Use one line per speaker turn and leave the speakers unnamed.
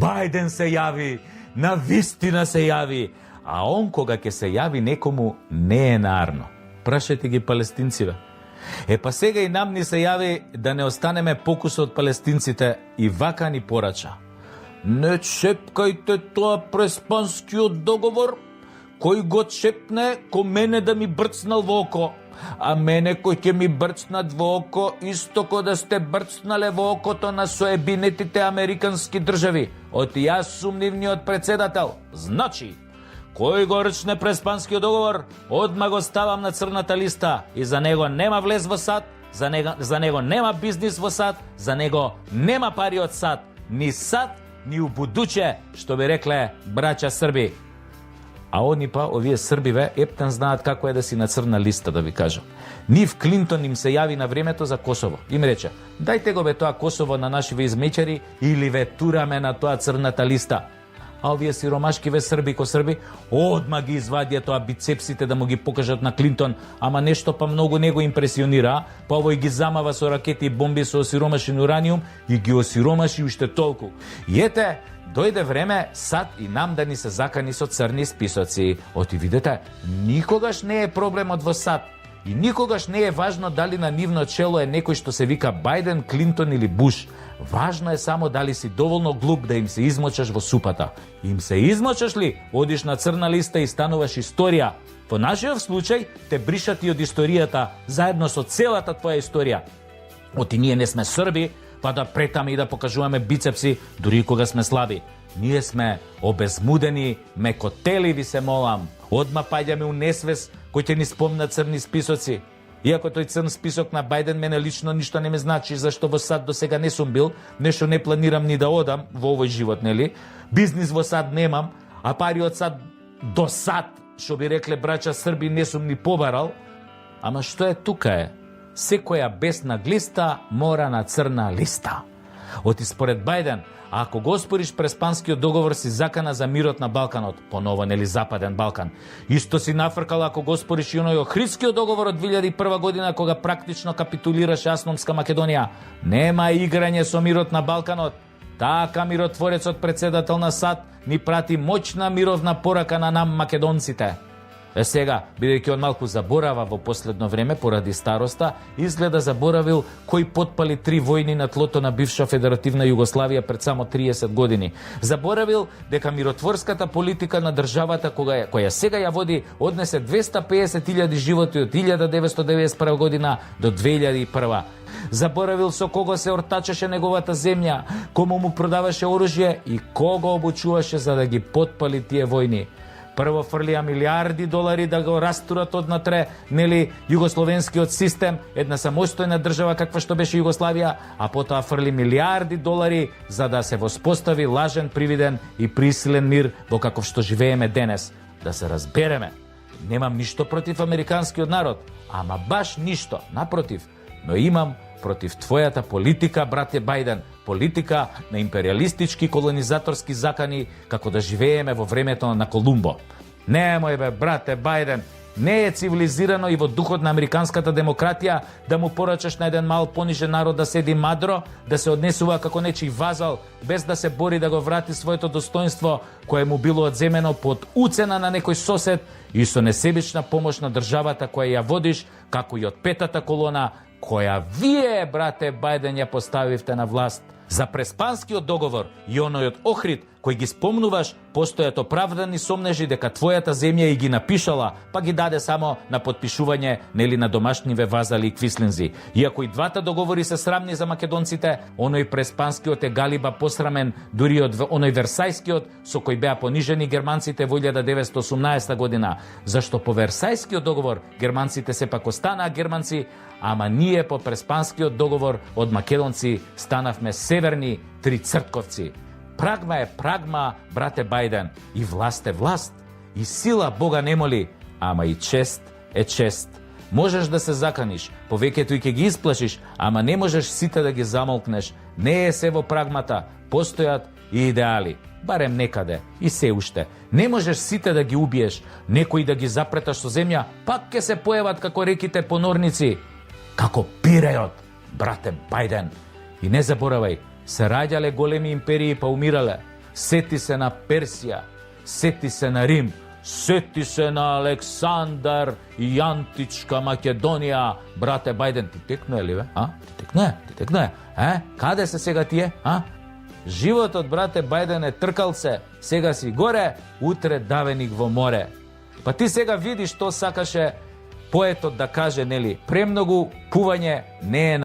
Бајден се јави, на вистина се јави, а он кога ќе се јави некому не е нарно. Прашајте ги палестинциве. Па сега и нам ни се јави да не останеме покуса од палестинците и вака ни порача. Не чепкајте тоа преспанскиот договор, кој го чепне, ко мене да ми брцнал во око, а мене кој ќе ми брцнат во око, исто ко да сте брцнале во окото на соебинетите американски држави. Од јас сум нивниот председател. Значи, кој го рчне преспанскиот договор, одма го ставам на црната листа и за него нема влез во САД, за него нема бизнис во САД, за него нема пари од САД, ни САД, ни у будуće, што би рекле браќа Срби. А они па, овие Србиве, ептен знаат како е да си на црна листа, да ви кажам. Нив Клинтон им се јави на времето за Косово. Им рече, дајте го бе тоа Косово на нашиве измечари или ве тураме на тоа црната листа. А овие сиромашкиве Срби ко Срби, одма ги извадија тоа бицепсите да му ги покажат на Клинтон, ама нешто па многу не го импресионира, па овој ги замава со ракети и бомби со осиромашен ураниум и ги осиромаши уште толку. И ете, дојде време САД и нам да ни се закани со црни списоци. Оти видете, никогаш не е проблемот во САД и никогаш не е важно дали на нивно чело е некој што се вика Бајден, Клинтон или Буш. Важно е само дали си доволно глуп да им се измочаш во супата. Им се измочаш ли, одиш на црна листа и стануваш историја. Во нашиот случај те бришат и од историјата, заедно со целата твоја историја. Оти ние не сме Срби, па да претаме и да покажуваме бицепси, дури кога сме слаби. Ние сме обезмудени, мекотели, ви се молам. Одма паѓаме у несвес кој ќе ни спомна црни списоци. Иако тој црн список на Бајден мене лично ништо не ме значи, зашто во САД до сега не сум бил, нешто не планирам ни да одам во овој живот, нели? Бизнис во САД немам, а пари од САД до САД, што би рекле браќа Срби, не сум ни побарал. Ама што е тука е? Секоја бесна глиста мора на црна листа. Оти според Бајден, ако го оспориш преспанскиот договор си закана за мирот на Балканот, поново нели Западен Балкан. Исто си нафркал ако го оспориш и оној Охридскиот договор од 2001 година кога практично капитулираше Асномска Македонија. Нема играње со мирот на Балканот. Така миротворецот председател на САД ни прати моćна мировна порака на нам македонците. Сега, бидејќи он малку заборава во последно време поради староста, изгледа заборавил кој потпали 3 војни на тлото на бивша федеративна Југославија пред само 30 години. Заборавил дека миротворската политика на државата која сега ја води однесе 250.000 животи од 1991 година до 2001. Заборавил со кого се ортачеше неговата земја, кому му продаваше оружје и кого обучуваше за да ги потпали тие војни. Прво фрлија милиарди долари да го растурат однатре, нели, југословенскиот систем, една самостојна држава каква што беше Југославија, а потоа фрли милиарди долари за да се воспостави лажен, привиден и присилен мир во каков што живееме денес. Да се разбереме, немам ништо против американскиот народ, ама баш ништо, напротив, но имам против твојата политика, брате Бајден, политика на империалистички колонизаторски закани како да живееме во времето на Колумбо. Немој бе, брате Бајден, не е цивилизирано и во духот на американската демократија да му порачаш на еден мал понижен народ да седи мадро, да се однесува како нечи вазал, без да се бори да го врати своето достоинство кое му било одземено под уцена на некој сосед и со несебична помош на државата која ја водиш, како и од петата колона, која вие, брате Бајден, ја поставивте на власт. За преспанскиот договор и оној од Охрид, кој ги спомнуваш, постојат оправдани сомнежи дека твојата земја и ги напишала, па ги даде само на подпишување, нели на домашниве вазали и квислинзи. Иако и двата договори се срамни за македонците, оној преспанскиот е галиба посрамен дури од оној Версајскиот, со кој беа понижени германците во 1918 година. Зашто по Версајскиот договор германците сепак останаа германци, ама ние по преспанскиот договор од македонци станавме северни трицртковци. Прагма е прагма, брате Бајден, и власт е власт, и сила Бога не моли, ама и чест е чест. Можеш да се заканиш, повеќето и ќе ги исплашиш, ама не можеш сите да ги замолкнеш. Не е се во прагмата, постојат и идеали, барем некаде, и се уште. Не можеш сите да ги убиеш, некои да ги запреташ со земја, пак ќе се појават како реките понорници, како пирејот, брате Бајден. И не заборавај, се раѓале големи империи па умирале. Сети се на Персија, сети се на Рим, сети се на Александар и Античка Македонија. Брате Бајден, ти текно е ли, бе? Ти текно е. Каде се сега тие? Животот, брате Бајден, е тркал се. Сега си горе, утре давеник во море. Па ти сега видиш што сакаше поетот да каже, нели? Премногу пување не е